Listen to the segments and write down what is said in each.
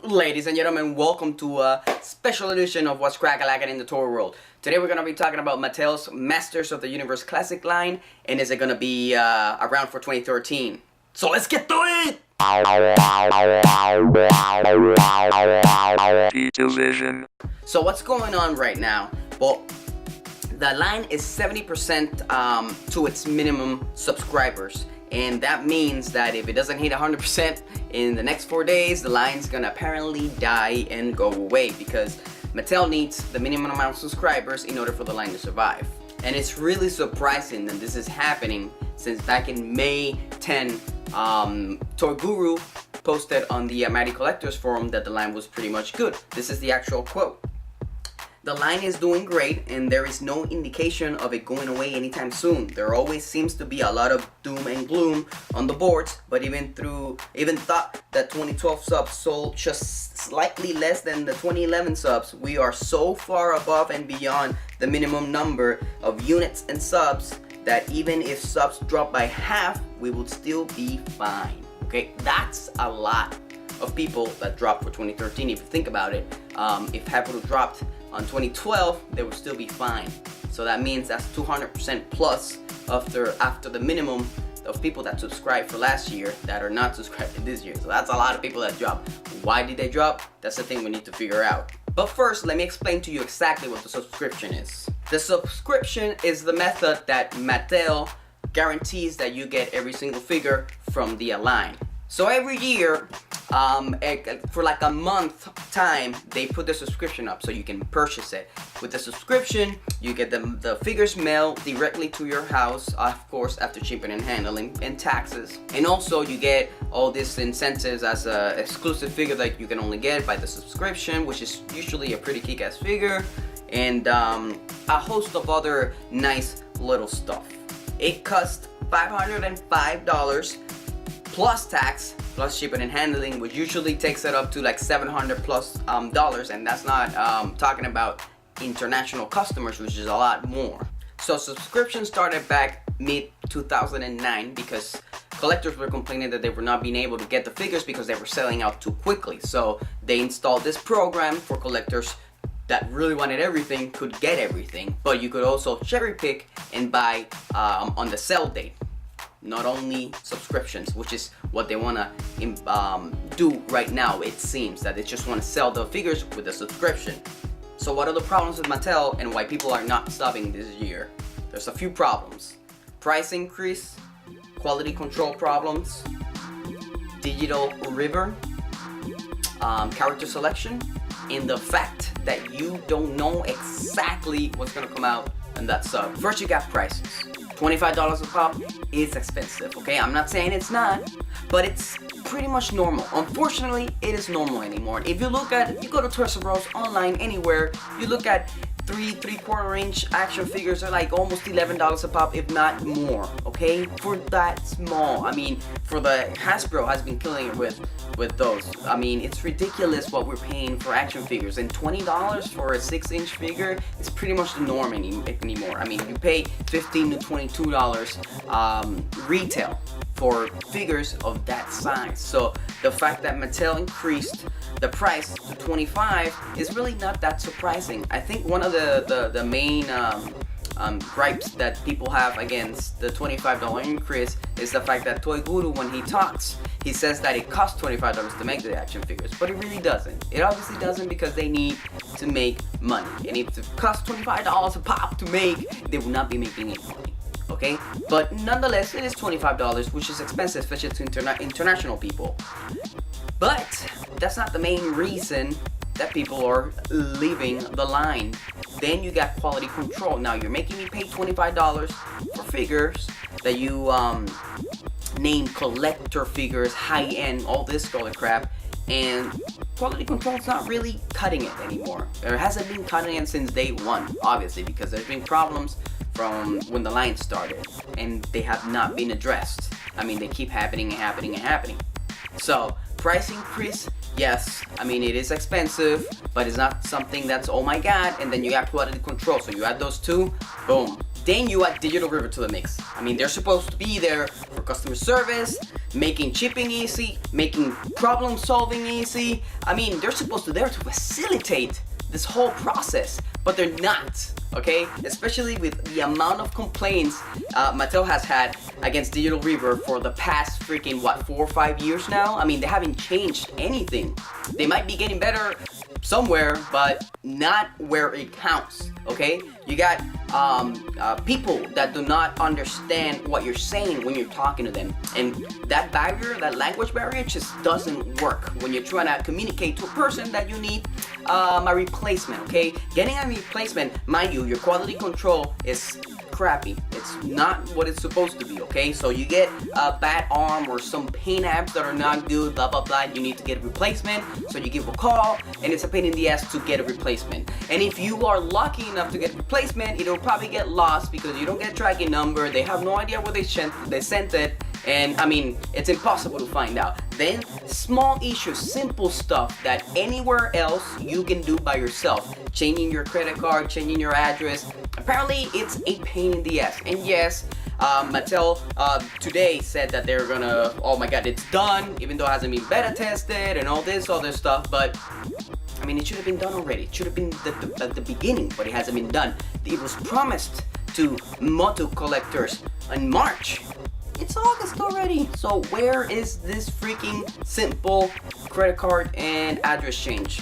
Ladies and gentlemen, welcome to a special edition of What's Crack-a-lackin' in the toy world. Today we're going to be talking about Mattel's Masters of the Universe Classic line, and is it going to be around for 2013. So let's get to it! Vision. So what's going on right now? Well, the line is 70% to its minimum subscribers. And that means that if it doesn't hit 100% in the next 4 days, the line's gonna apparently die and go away because Mattel needs the minimum amount of subscribers in order for the line to survive. And it's really surprising that this is happening since back in May 10, Toy Guru posted on the Mattel Collectors Forum that the line was pretty much good. This is the actual quote. The line is doing great and there is no indication of it going away anytime soon. There always seems to be a lot of doom and gloom on the boards, but even thought that 2012 subs sold just slightly less than the 2011 subs, we are so far above and beyond the minimum number of units and subs that even if subs drop by half, we would still be fine. Okay, that's a lot of people that dropped for 2013 if you think about it. If half would have dropped on 2012, they would still be fine. So that means that's 200% plus after the minimum of people that subscribed for last year that are not subscribed this year. So that's a lot of people that dropped. Why did they drop? That's the thing we need to figure out. But first, let me explain to you exactly what the subscription is. The subscription is the method that Mattel guarantees that you get every single figure from the line. So every year, for like a month time, they put the subscription up so you can purchase it. With the subscription, you get the figures mailed directly to your house, of course, after shipping and handling and taxes. And also you get all these incentives as a exclusive figure that you can only get by the subscription, which is usually a pretty kick-ass figure, and a host of other nice little stuff. It costs $505 plus tax, plus shipping and handling, which usually takes it up to like $700 plus dollars, and that's not talking about international customers, which is a lot more. So subscriptions started back mid-2009 because collectors were complaining that they were not being able to get the figures because they were selling out too quickly. So they installed this program for collectors that really wanted everything could get everything, but you could also cherry pick and buy on the sell date. Not only subscriptions, which is what they want to do right now. It seems that they just want to sell the figures with a subscription. So what are the problems with Mattel and why people are not stopping this year? There's a few problems. Price increase, quality control problems, digital river, character selection, and the fact that you don't know exactly what's going to come out in that sub. First, you got prices. $25 a pop is expensive, okay? I'm not saying it's not, but it's pretty much normal. Unfortunately, it is normal anymore. If you go to Toys R Us online, anywhere, you look at 3/4 inch action figures are like almost $11 a pop, if not more, okay? For that small. I mean, for the Hasbro has been killing it with those. I mean, it's ridiculous what we're paying for action figures, and $20 for a 6-inch figure is pretty much the norm anymore. I mean, you pay $15 to $22 retail for figures of that size. So the fact that Mattel increased the price to $25 is really not that surprising. I think one of the main gripes that people have against the $25 increase is the fact that Toy Guru, when he talks, he says that it costs $25 to make the action figures, but it really doesn't. It obviously doesn't, because they need to make money. And if it costs $25 a pop to make, they will not be making any money. Okay, but nonetheless, it is $25, which is expensive, especially to international people. But that's not the main reason that people are leaving the line. Then you got quality control. Now you're making me pay $25 for figures that you name collector figures, high-end, all this other crap, and quality control is not really cutting it anymore. It hasn't been cutting it since day one, obviously, because there's been problems from when the line started, and they have not been addressed. I mean, they keep happening and happening and happening. So, price increase, yes, I mean, it is expensive, but it's not something that's, oh my god, and then you got quality control. So you add those two, boom, Then you add Digital River to the mix. I mean, they're supposed to be there for customer service, making shipping easy, making problem solving easy. I mean, they're supposed to be there to facilitate this whole process, but they're not, okay? Especially with the amount of complaints Mattel has had against Digital River for the past freaking, what, 4 or 5 years now? I mean, they haven't changed anything. They might be getting better somewhere, but not where it counts, okay? You got people that do not understand what you're saying when you're talking to them, and that barrier, that language barrier, just doesn't work when you're trying to communicate to a person that you need a replacement, okay? Getting a replacement, mind you, your quality control is crappy. It's not what it's supposed to be, okay? So you get a bad arm or some paint apps that are not good, blah blah blah, you need to get a replacement, so you give a call, and it's a pain in the ass to get a replacement. And if you are lucky enough to get a replacement, it'll probably get lost because you don't get a tracking number, they have no idea where they sent it, and I mean, it's impossible to find out. Then small issues, simple stuff that anywhere else you can do by yourself. Changing your credit card, changing your address. Apparently it's a pain in the ass. And yes, Mattel today said that they're gonna, oh my god, it's done, even though it hasn't been beta tested and all this other stuff, but I mean, it should have been done already. It should have been at the beginning, but it hasn't been done. It was promised to Mattel collectors in March. It's August already. So where is this freaking simple credit card and address change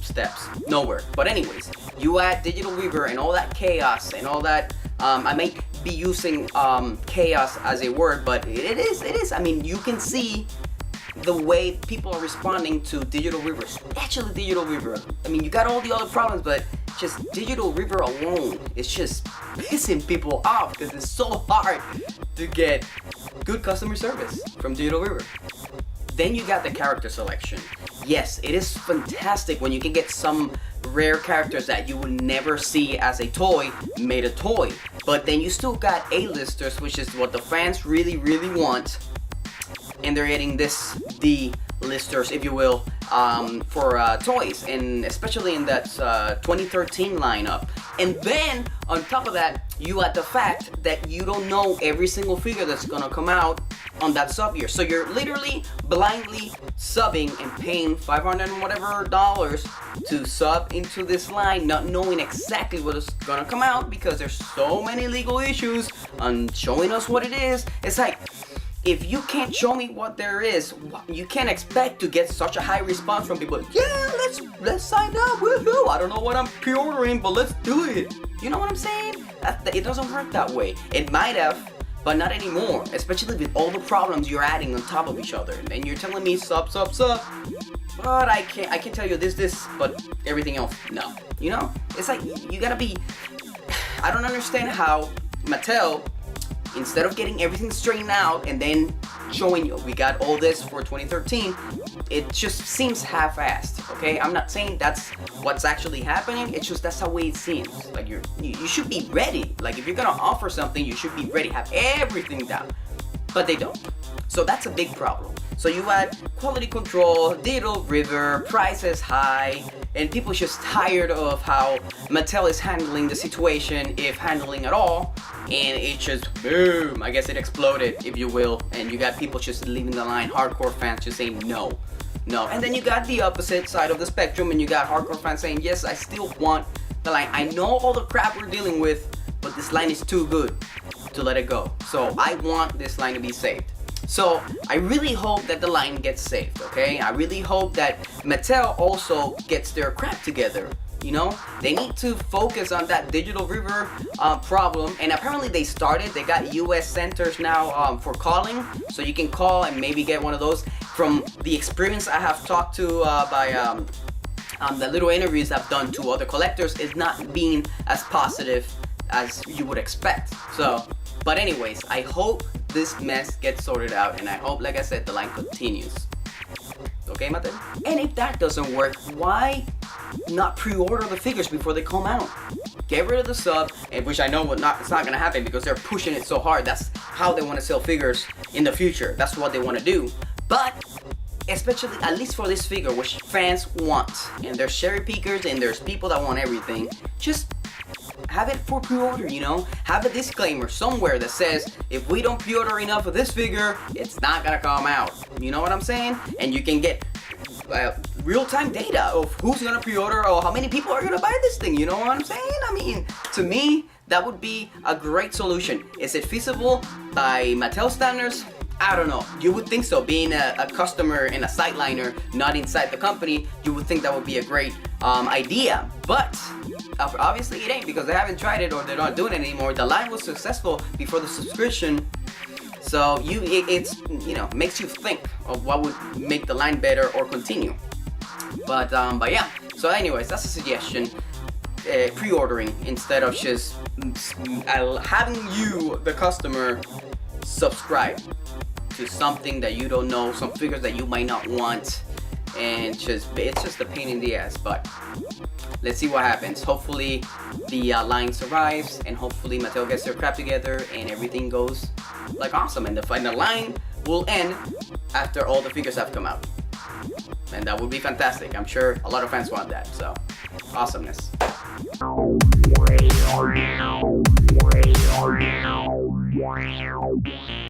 steps? Nowhere. But anyways, you add Digital River and all that chaos and all that. I may be using chaos as a word, but it is. I mean, you can see the way people are responding to Digital River, especially Digital River. I mean, you got all the other problems, but just Digital River alone is just pissing people off because it's so hard to get good customer service from Digital River. Then you got the character selection. Yes, it is fantastic when you can get some rare characters that you would never see as a toy made a toy. But then you still got A-listers, which is what the fans really, really want. And they're getting the listers, if you will, for toys, and especially in that 2013 lineup. And then on top of that, you add the fact that you don't know every single figure that's gonna come out on that sub year. So you're literally blindly subbing and paying $500 and whatever dollars to sub into this line, not knowing exactly what is gonna come out because there's so many legal issues on showing us what it is. It's like, if you can't show me what there is, you can't expect to get such a high response from people. Yeah, let's sign up, woohoo! I don't know what I'm pre-ordering, but let's do it. You know what I'm saying? It doesn't work that way. It might have, but not anymore. Especially with all the problems you're adding on top of each other. And you're telling me sub. But I can tell you this, but everything else, no. You know? It's like, you gotta be... I don't understand how Mattel, instead of getting everything straightened out and then showing you we got all this for 2013, it just seems half-assed, okay? I'm not saying that's what's actually happening, it's just that's the way it seems. Like you should be ready. Like if you're gonna offer something, you should be ready, have everything down. But they don't. So that's a big problem. So you add quality control, Digital River, prices high, and people just tired of how Mattel is handling the situation, if handling at all, and it just boom, I guess it exploded, if you will, and you got people just leaving the line, hardcore fans just saying no. And then you got the opposite side of the spectrum, and you got hardcore fans saying yes, I still want the line. I know all the crap we're dealing with, but this line is too good to let it go. So I want this line to be saved. So I really hope that the line gets saved, okay? I really hope that Mattel also gets their crap together, you know? They need to focus on that Digital River problem, and apparently they started. They got US centers now for calling, so you can call and maybe get one of those. From the experience I have talked to by the little interviews I've done to other collectors, is not being as positive as you would expect. So, but anyways, I hope this mess gets sorted out, and I hope, like I said, the line continues. Okay, Mattel? And if that doesn't work, why not pre-order the figures before they come out? Get rid of the sub, and which I know it's not gonna happen because they're pushing it so hard. That's how they want to sell figures in the future. That's what they want to do. But especially, at least for this figure, which fans want, and there's cherry pickers and there's people that want everything, just have it for pre-order, you know? Have a disclaimer somewhere that says, if we don't pre-order enough of this figure, it's not gonna come out. You know what I'm saying? And you can get real-time data of who's gonna pre-order or how many people are gonna buy this thing. You know what I'm saying? I mean, to me, that would be a great solution. Is it feasible by Mattel standards? I don't know. You would think so. Being a customer and a sideliner, not inside the company, you would think that would be a great idea. But obviously it ain't, because they haven't tried it or they're not doing it anymore. The line was successful before the subscription, so it's you know, makes you think of what would make the line better or continue. But yeah. So anyways, that's a suggestion. Pre-ordering instead of just having you, the customer, subscribe to something that you don't know, some figures that you might not want, and it's just a pain in the ass. But let's see what happens. Hopefully the line survives, and hopefully Mattel gets their crap together and everything goes like awesome, and the line will end after all the figures have come out, and that would be fantastic. I'm sure a lot of fans want that, so awesomeness.